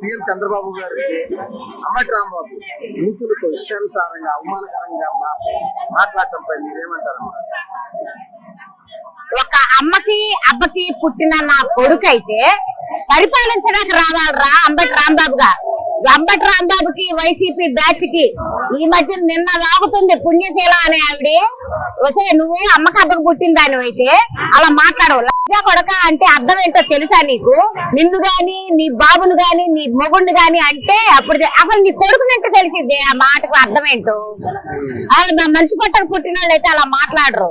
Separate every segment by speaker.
Speaker 1: CM Chandrababu గారికి అమ్మటి రాంబాబు యూతులతో ఇష్టానుసారంగా అవమానకరంగా మాట్లాడటంపై మీరేమంటారు?
Speaker 2: ఒక అమ్మకి అబ్బకి పుట్టిన నా కొడుకైతే పరిపాలించడానికి రావాలరా అంబటి రాంబాబుగా. అంబటి రాంబాబుకి వైసీపీ బ్యాచ్ కి ఈ మధ్య నిన్న వాగుతుంది పుణ్యశీల అనే ఆవిడ. వసే నువ్వు అమ్మకి అబ్బకి పుట్టిన దాని అయితే అలా మాట్లాడవు. లజ్జా కొడక అంటే అర్థం ఏంటో తెలుసా నీకు? నిన్ను గాని నీ బాబును గాని నీ మొగుడిని గాని అంటే అప్పుడు అసలు నీ కొడుకునంటే తెలిసిద్ది ఆ మాటకు అర్థం ఏంటో. అలా మనిషి పట్టకు పుట్టిన వాళ్ళు అయితే అలా మాట్లాడరు.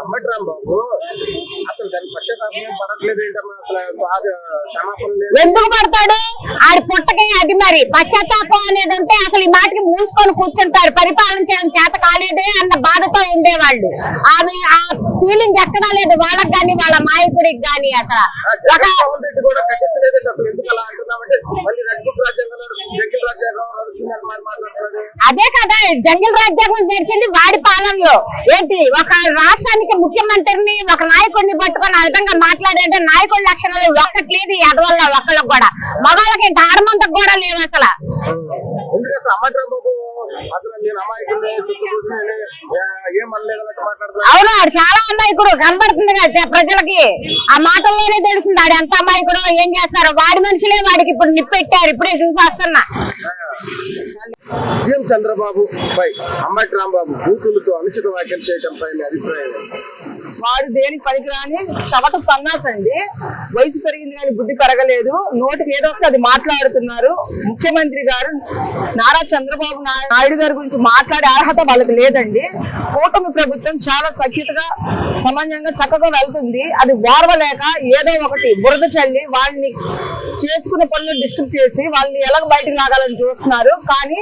Speaker 1: అమ్మటి రాంబాబు అసలు దాని పశ్చాత్తాపం పడట్లేదు ఏంటమ్మా? అసలు క్షమాపణ లేదు.
Speaker 2: ఎందుకు పడతాడు? ఆడి పుట్టకే అది మరి పశ్చాత్తాపం అనేది ఉంటే అసలు ఈ మాటకి మూసుకొని కూర్చుంటాడు. పరిపాలించడం చేత కాలేదే అన్న బాధతో ఉండేవాళ్ళు. ఆమె ఆ ఫీలింగ్ ఎక్కడా లేదు వాళ్ళకి గాని వాళ్ళ నాయకుడికి గాని. అసలు అదే కదా జంగిల్ రాజ్యాంగం తెరిచింది వాడి పాలనలో. ఏంటి ఒక రాష్ట్రానికి ముఖ్యమంత్రిని ఒక నాయకుడిని పట్టుకొని ఆ విధంగా మాట్లాడే నాయకుడి లక్షణాలు ఒక్కట్లేదు ఈ అడవుల్లో ఒక్కళ్ళకి కూడా. మగవాళ్ళకి ఆడమంతకు కూడా లేవు అసలు. అవును చాలా అమాయకుడు కనబడుతుంది కదా ప్రజలకి. ఆ మాటల్లోనే తెలుస్తుంది ఆడు ఎంత అమాయకుడు ఏం చేస్తారు. వాడి మనుషులే వాడికి ఇప్పుడు నిప్పెట్టారు. ఇప్పుడే చూసి వస్తున్నా.
Speaker 1: సీఎం చంద్రబాబు పై అమ్మటి రాంబాబు బూతులతో అనుచిత వ్యాఖ్యలు చేయడంపై మీ అభిప్రాయం?
Speaker 3: వాడు దేనికి పనికిరాని చవట సన్నాసండి. వయసు పెరిగింది కానీ బుద్ధి పెరగలేదు. నోటికి ఏదొస్తే అది మాట్లాడుతున్నారు. ముఖ్యమంత్రి గారు నారా చంద్రబాబు నాయుడు గారి గురించి మాట్లాడే అర్హత వాళ్ళకి లేదండి. కూటమి ప్రభుత్వం చాలా సఖ్యతగా సమాజంగా చక్కగా వెళ్తుంది. అది వారవలేక ఏదో ఒకటి బురద చల్లి వాళ్ళని చేసుకున్న పనులు డిస్టర్బ్ చేసి వాళ్ళని ఎలా బయటకు లాగాలని చూస్తున్నారు. కానీ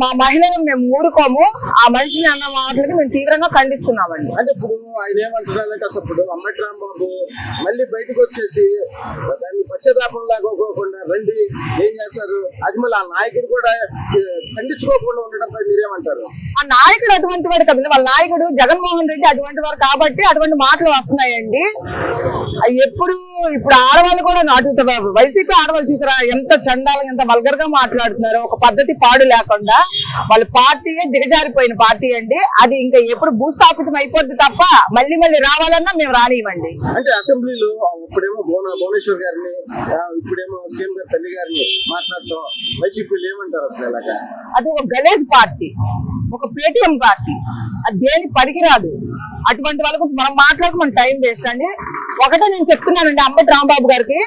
Speaker 3: మా మహిళలు మేము ఊరుకోము. ఆ మనిషిని అన్న మాటలకి మేము తీవ్రంగా ఖండిస్తున్నామండి.
Speaker 1: అంటే ఇప్పుడు ఆయన ఏమంటున్నారంటే అసలు ఇప్పుడు అమ్మటి రాంబాబు మళ్ళీ బయటకు వచ్చేసి దాన్ని పశ్చాత్తాపం లాగోకోకుండా రండి ఏం చేస్తారు అది మళ్ళీ ఆ నాయకుడు కూడా ఖండించుకోకుండా ఉండడంపై మీరేమంటారు?
Speaker 3: ఆ నాయకుడు అటువంటి వాడు కదండి. వాళ్ళ నాయకుడు జగన్మోహన్ రెడ్డి అటువంటి వారు కాబట్టి అటువంటి మాటలు వస్తున్నాయండి. ఇప్పుడు ఆడవాళ్ళు కూడా నాటుతున్నారు. వైసీపీ ఆడవాళ్ళు చూసారా ఎంత చండాలంగా ఎంత వల్గర్ గా మాట్లాడుతున్నారు. ఒక పద్ధతి పాడు లేకుండా వాళ్ళ పార్టీయే దిగజారిపోయిన పార్టీ అండి. అది ఇంకా ఎప్పుడు భూస్థాపితం అయిపోద్ది తప్ప మళ్ళీ రావాలన్నా మేము రానివ్వండి.
Speaker 1: అంటే అసెంబ్లీలో ఇప్పుడేమో భువనేశ్వర్ గారిని ఇప్పుడేమో సీఎం గారి తల్లి గారిని మాట్లాడటం వైసీపీలు ఏమంటారు అసలు? ఎలాగా
Speaker 3: అది ఒక గణేష్ పార్టీ, ఒక పేటిఎం పార్టీ. అది దేని పనికిరాదు. అటువంటి వాళ్ళ గురించి మనం మాట్లాడుకు మన టైం వేస్ట్ అండి. ఒకటే నేను చెప్తున్నానండి అమ్మటి రాంబాబు గారికి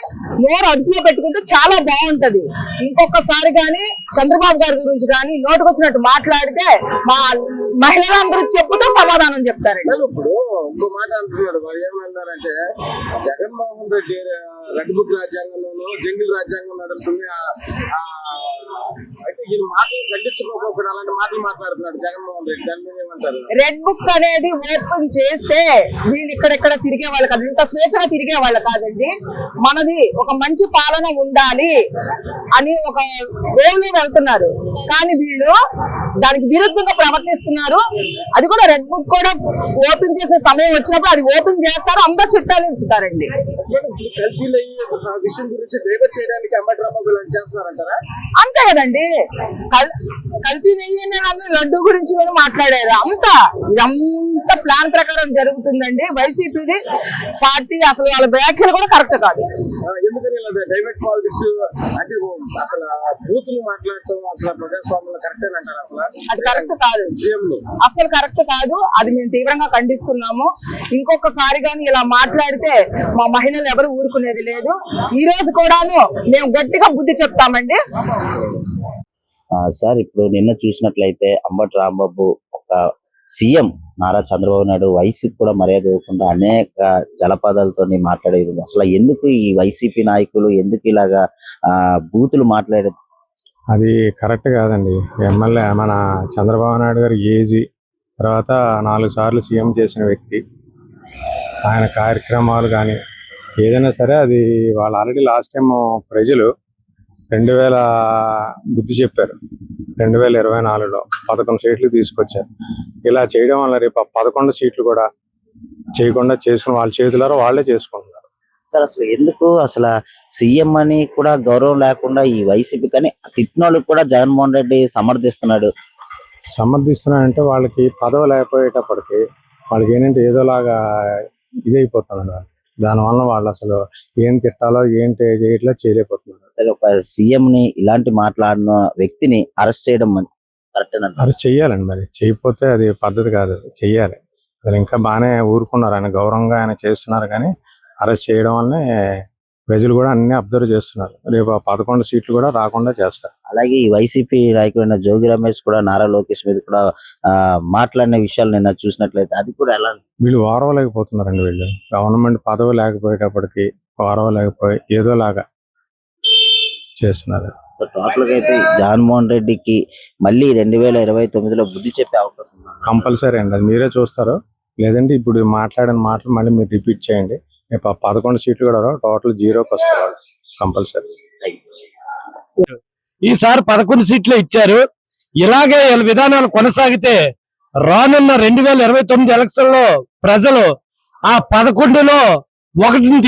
Speaker 3: నోరు అదుపులో పెట్టుకుంటే చాలా బాగుంటది. ఇంకొకసారి కానీ చంద్రబాబు గారి గురించి కానీ నోటుకొచ్చినట్టు మాట్లాడితే మా మహిళలందరూ చెప్పుతూ సమాధానం చెప్తారండి.
Speaker 1: ఇప్పుడు ఇంకో మాట అంటున్నాడు. వారు ఏమన్నారంటే జగన్మోహన్ రెడ్డి రెడ్ బుక్ రాజ్యాంగంలోనూ జంగిల్ రాజ్యాంగం నడుస్తుంది. అయితే ఈ మాటలు ఖండించుకోకుండా అలాంటి మాటలు మాట్లాడుతున్నాడు జగన్మోహన్ రెడ్డి. దాని మీద ఏమంటారు?
Speaker 3: రెడ్ బుక్ అనేది ఓపెన్ చేస్తే వీళ్ళు ఇక్కడెక్కడ తిరిగే వాళ్ళు కాదు, ఇంత స్వేచ్ఛగా తిరిగే వాళ్ళు కాదండి. మనది ఒక మంచి పాలన ఉండాలి అని ఒక వేవ్లో వెళ్తున్నారు. కానీ వీళ్ళు దానికి విరుద్ధంగా ప్రవర్తిస్తున్నారు. అది కూడా రెడ్ బుక్ కూడా ఓపెన్ చేసే సమయం వచ్చినప్పుడు అది ఓపెన్ చేస్తారు, అందరు చుట్టాలు ఇస్తారండి.
Speaker 1: విషయం గురించి డైవర్ట్ చేయడానికి అమ్మటి రాంబాబు చేస్తున్నారంటారా?
Speaker 3: అంతే కదండి. కల్తీ నెయ్యి లడ్డు గురించి కూడా మాట్లాడారు. ఇదంతా ప్లాన్ ప్రకారం జరుగుతుందండి. వైసీపీది పార్టీ అసలు వాళ్ళ వ్యాఖ్యలు కూడా కరెక్ట్ కాదు.
Speaker 1: ఎందుకని డైవర్ట్ పాలిటిక్స్ అంటే అసలు బూతులు మాట్లాడటం అసలు ప్రజాస్వామ్యంలో కరెక్ట్ అంటారు? అసలు
Speaker 3: అది కరెక్ట్ కాదు, అసలు కరెక్ట్ కాదు. అది మేము తీవ్రంగా ఖండిస్తున్నాము. ఇంకొకసారి కానీ ఇలా మాట్లాడితే మా మహిళలు ఎవరు ఊరుకునేది లేదు. ఈ రోజు కూడాను మేము గట్టిగా బుద్ధి చెప్తామండి.
Speaker 4: సార్ ఇప్పుడు నిన్న చూసినట్లయితే అమ్మటి రాంబాబు ఒక సీఎం నారా చంద్రబాబు నాయుడు వయసుకి కూడా మర్యాద ఇవ్వకుండా అనేక జలపదాలతో మాట్లాడేది. అసలు ఎందుకు ఈ వైసీపీ నాయకులు ఎందుకు ఇలాగా బూతులు మాట్లాడేది?
Speaker 5: అది కరెక్ట్ కాదండి. ఎమ్మెల్యే మన చంద్రబాబు నాయుడు గారి ఏజీ తర్వాత 4 సార్లు సీఎం చేసిన వ్యక్తి. ఆయన కార్యక్రమాలు కానీ ఏదైనా సరే అది వాళ్ళు ఆల్రెడీ లాస్ట్ టైం ప్రజలు 2000 బుద్ధి చెప్పారు. 2024లో 11 సీట్లు తీసుకొచ్చారు. ఇలా చేయడం వల్ల రేపు 11 సీట్లు కూడా చేయకుండా చేసుకుని వాళ్ళ చేతులారా వాళ్ళే చేసుకుంటున్నారు.
Speaker 4: సార్ అసలు ఎందుకు అసలు సీఎం అని కూడా గౌరవం లేకుండా ఈ వైసీపీ కానీ తిట్టినోళ్ళకి కూడా జగన్మోహన్ రెడ్డి సమర్థిస్తున్నాడు.
Speaker 5: సమర్థిస్తున్నారంటే వాళ్ళకి పదవి లేకపోయేటప్పటికి వాళ్ళకి ఏంటంటే ఏదోలాగా ఇదైపోతున్నారు. దానివల్ల వాళ్ళు అసలు ఏం తిట్టాలో ఏంటి చేయట్లా చేయలేకపోతున్నారు.
Speaker 4: అసలు ఒక సీఎం ని ఇలాంటి మాట్లాడిన వ్యక్తిని అరెస్ట్ చేయడం కరెక్ట్ అంటారు.
Speaker 5: అది చెయ్యాలండి, మరి చేయకపోతే అది పద్ధతి కాదు, అది చెయ్యాలి. అసలు ఇంకా బాగానే ఊరుకున్నారు, ఆయన గౌరవంగా ఆయన చేస్తున్నారు, కానీ అరెస్ట్ చేయడం వల్లనే ప్రజలు కూడా అన్ని అబ్జర్వ్ చేస్తున్నారు. రేపు 11 సీట్లు కూడా రాకుండా చేస్తారు.
Speaker 4: అలాగే ఈ వైసీపీ నాయకుడైన జోగి రమేష్ కూడా నారా లోకేష్ మీద కూడా మాట్లాడిన విషయాలు నిన్న చూసినట్లయితే అది కూడా ఎలా
Speaker 5: వీళ్ళు ఓరవలేకపోతున్నారండి. వీళ్ళు గవర్నమెంట్ పదవి లేకపోయేటప్పటికి ఓరవలేకపోయి ఏదోలాగా చేస్తున్నారు.
Speaker 4: టోటల్ గా అయితే జగన్మోహన్ రెడ్డికి మళ్ళీ 2029లో బుద్ధి చెప్పే అవకాశం ఉంది.
Speaker 5: కంపల్సరీ అండి, అది మీరే చూస్తారు. లేదంటే ఇప్పుడు మాట్లాడిన మాటలు మళ్ళీ మీరు రిపీట్ చేయండి. 11 సీట్లు కూడా టోటల్ 0కి వస్తారు కంపల్సరీ.
Speaker 6: ఈసారి 11 సీట్లు ఇచ్చారు. ఇలాగే వీళ్ళ విధానాలు కొనసాగితే రానున్న 2029 ఎలక్షన్ లో ప్రజలు ఆ 11లో 1ని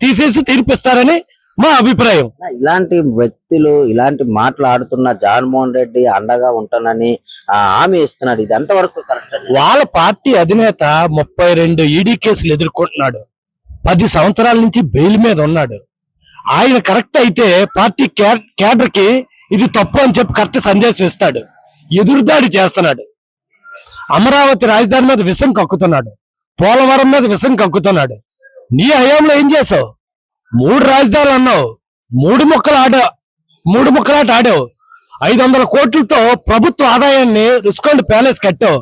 Speaker 6: తీసేసి తీర్పిస్తారని మా అభిప్రాయం.
Speaker 4: ఇలాంటి వ్యక్తులు ఇలాంటి మాట్లాడుతున్న జగన్మోహన్ రెడ్డి అండగా ఉంటానని హామీ ఇస్తున్నాడు. ఇది ఎంతవరకు కరెక్ట్?
Speaker 6: వాళ్ళ పార్టీ అధినేత 32 ఈడీ కేసులు ఎదుర్కొంటున్నాడు. 10 సంవత్సరాల నుంచి బెయిల్ మీద ఉన్నాడు. ఆయన కరెక్ట్ అయితే పార్టీ క్యాడర్ కి ఇది తప్పు అని చెప్పి కరెక్ట్ సందేశం ఇస్తాడు. ఎదురుదాడి చేస్తున్నాడు. అమరావతి రాజధాని మీద విషం కక్కుతున్నాడు. పోలవరం మీద విషం కక్కుతున్నాడు. నీ హయాంలో ఏం చేసావు? 3 రాజధానులు అన్నావు, 3 ముక్కలాట ఆడావు. 500 కోట్లతో ప్రభుత్వ ఆదాయాన్ని రుస్కొండ ప్యాలెస్ కట్టావు.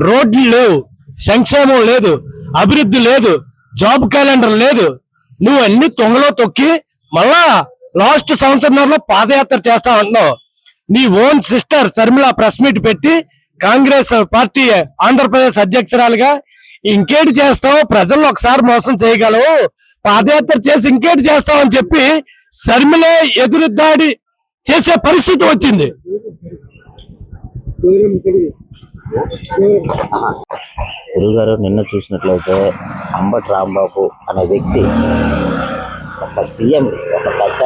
Speaker 6: రోడ్లు లేవు, సంక్షేమం లేదు, అభివృద్ధి లేదు, జాబ్ క్యాలెండర్ లేదు. నువ్వు అన్ని తొంగలో తొక్కి మళ్ళా లాస్ట్ సంవత్సరంలో పాదయాత్ర చేస్తా అంటున్నావు. నీ own sister Sharmila press meet పెట్టి కాంగ్రెస్ పార్టీ ఆంధ్రప్రదేశ్ అధ్యక్షురాలుగా ఇంకేటి చేస్తావు, ప్రజల్లో ఒకసారి మోసం చేయగలవు, పాదయాత్ర చేసి ఇంకేటి చేస్తావు అని చెప్పి శర్మిలే ఎదురుదాడి చేసే పరిస్థితి వచ్చింది.
Speaker 4: గురుగారు నిన్న చూసినట్లయితే అంబటి రాంబాబు అనే వ్యక్తి ఒక సీఎం ఒక పెద్ద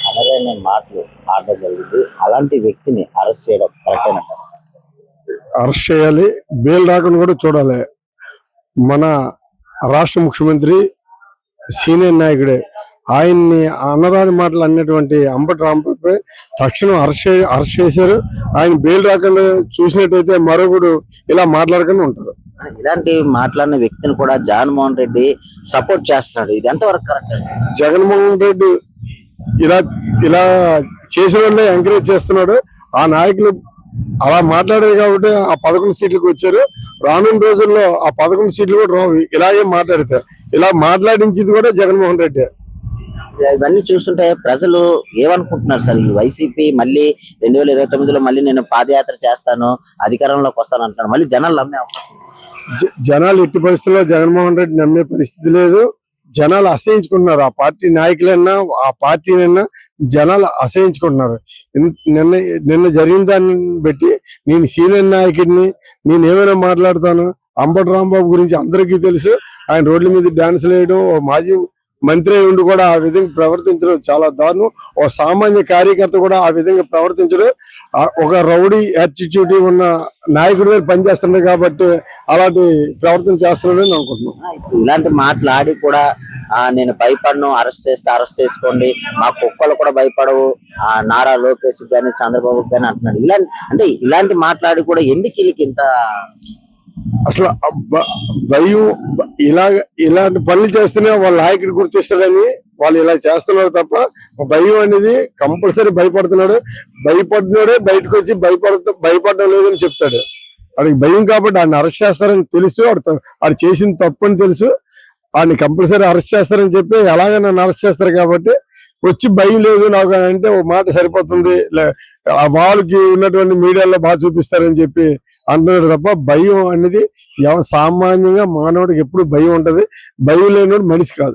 Speaker 4: అనరైన మాటలు ఆడడం జరిగింది. అలాంటి వ్యక్తిని అరెస్ట్ చేయడం కరెక్ట్ అంటారు?
Speaker 7: అరెస్ట్ చేయాలి, బెయిల్ రాకుండా కూడా చూడాలి. మన రాష్ట్ర ముఖ్యమంత్రి సీనియర్ నాయకుడే, ఆయన్ని అనరాని మాటలు అన్నటువంటి అంబటి రాంబాబు తక్షణం అరెస్ట్ చేశారు. ఆయన బెయిల్ రాకుండా చూసినట్టయితే మరొకడు ఇలా మాట్లాడకుండా ఉంటారు.
Speaker 4: ఇలాంటి మాట్లాడిన వ్యక్తిని కూడా జగన్మోహన్ రెడ్డి సపోర్ట్ చేస్తున్నాడు. ఇది ఎంతవరకు కరెక్ట్?
Speaker 7: జగన్మోహన్ రెడ్డి ఇలా చేసిన వాళ్ళే ఎంకరేజ్ చేస్తున్నాడు. ఆ నాయకులు అలా మాట్లాడారు కాబట్టి ఆ 11 సీట్లకు వచ్చారు. రానున్న రోజుల్లో ఆ 11 సీట్లు కూడా రావు. ఇలాగే మాట్లాడతారు. ఇలా మాట్లాడించింది కూడా జగన్మోహన్ రెడ్డి.
Speaker 4: ఇవన్నీ చూస్తుంటే ప్రజలు ఏమనుకుంటున్నారు సార్? ఈ వైసీపీ మళ్ళీ 2029లో మళ్ళీ నేను పాదయాత్ర చేస్తాను, అధికారంలోకి వస్తాను అంటున్నాను. మళ్ళీ జనాలు నమ్మే అవకాశం?
Speaker 7: జనాలు ఎట్టి పరిస్థితుల్లో జగన్మోహన్ రెడ్డి నమ్మే పరిస్థితి లేదు. జనాలు అసహించుకుంటున్నారు. ఆ పార్టీ నాయకులైనా ఆ పార్టీనైనా జనాలు అసహించుకుంటున్నారు. నిన్న జరిగిన దాన్ని బట్టి నేను సీనియర్ నాయకుడిని, నేను ఏమైనా మాట్లాడతాను. అంబటి రాంబాబు గురించి అందరికీ తెలుసు. ఆయన రోడ్ల మీద డాన్స్ వేయడం, ఓ మాజీ మంత్రి ఉండి కూడా ఆ విధంగా ప్రవర్తించడం చాలా దారుణం. ఓ సామాన్య కార్యకర్త కూడా ఆ విధంగా ప్రవర్తించడం, ఒక రౌడీ యాటిట్యూడ్ ఉన్న నాయకుడి దగ్గర పనిచేస్తున్నాడు కాబట్టి అలాంటి ప్రవర్తన చేస్తున్నాడని అనుకుంటున్నాను.
Speaker 4: ఇలాంటి మాట్లాడి కూడా నేను భయపడను, అరెస్ట్ చేసుకోండి, మా కుక్కలు కూడా భయపడవు, నారా లోకేష్ గాని చంద్రబాబు గాని అంటున్నాడు. ఇలాంటి మాట్లాడి కూడా ఎందుకు వీళ్ళకి ఇంత
Speaker 7: అసలు భయం? ఇలాంటి పనులు చేస్తేనే వాళ్ళ నాయకుడు గుర్తిస్తాడని వాళ్ళు ఇలా చేస్తున్నారు తప్ప భయం అనేది కంపల్సరీ భయపడుతున్నాడు. భయపడినాడే బయటకు వచ్చి భయపడడం లేదని చెప్తాడు. వాడికి భయం కాబట్టి ఆయన అరెస్ట్ చేస్తారని తెలుసు, వాడు చేసిన తప్పు అని తెలుసు. వాడిని కంపల్సరీ అరెస్ట్ చేస్తారని చెప్పి ఎలాగ నన్ను అరెస్ట్ చేస్తారు కాబట్టి వచ్చి భయం లేదు నాకు అంటే ఒక మాట సరిపోతుంది. వాళ్ళకి ఉన్నటువంటి మీడియాలో బాగా చూపిస్తారని చెప్పి అంటున్నాడు తప్ప భయం అనేది సామాన్యంగా మానవుడికి ఎప్పుడు భయం ఉంటది. భయం లేనివాడు మనిషి కాదు.